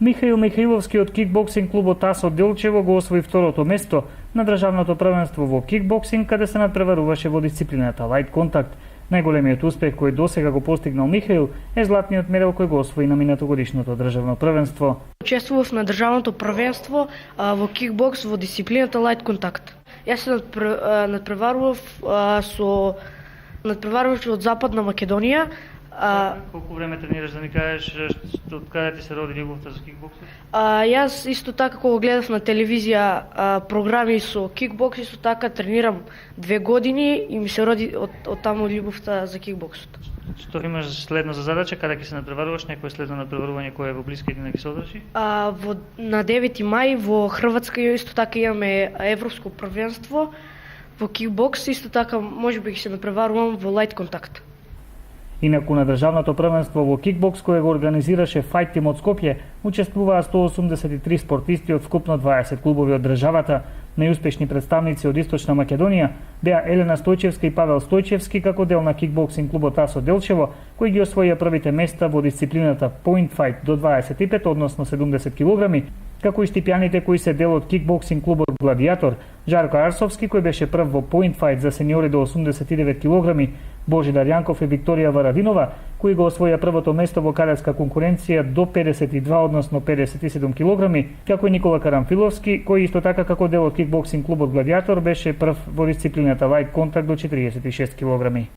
Михаил Михаиловски од кикбоксинг клубот Асо Делчево го освои второто место на државното првенство во кикбоксинг, каде се надпреваруваше во дисциплината лајт контакт. Најголемиот успех кој досега го постигнал Михаил е златниот медал кој го освои на минатогодишното државно првенство. Учествував на државното првенство во кикбокс во дисциплината лајт контакт. Јас се надпреварував од Западна Македонија. Колку време тренираш, да ми кажеш од каде ти се роди љубовта за кикбоксот? Јас исто така кога гледав на телевизија програми со кикбокс, исто така тренирам 2 години и ми се роди од таму љубовта за кикбоксот. Што имаш следно за задача, каде ќе се надпреваруваш, некое следно надпреварување кое е во блиските да ги се одржи? На 9 мај во Хрватска исто така имаме европско првенство во кикбокс, исто така можеби ќе се надпреварувам во лајт контакт. Инаку на државното првенство во кикбокс кое го организираше Fight Team од Скопје, учествуваа 183 спортисти од вкупно 20 клубови од државата. Најуспешни представници од Источна Македонија беа Елена Стојчевска и Павел Стојчевски како дел на кикбоксинг клубот Асо Делчево, кои ги освоија првите места во дисциплината Point Fight до 25, односно 70 килограми, како и штипјаните кои се дел од кикбоксинг клубот Гладиатор, Жарко Арсовски кој беше прв во Point Fight за сениори до 89 килограми, Божидар Јанков и Викторија Варадинова, кои го освоја првото место во кадетска конкуренција до 52, односно 57 килограми, како и Никола Карамфиловски, кој исто така како дел од кикбоксинг клубот Гладиатор беше прв во дисциплината лајт контакт до 46 килограми.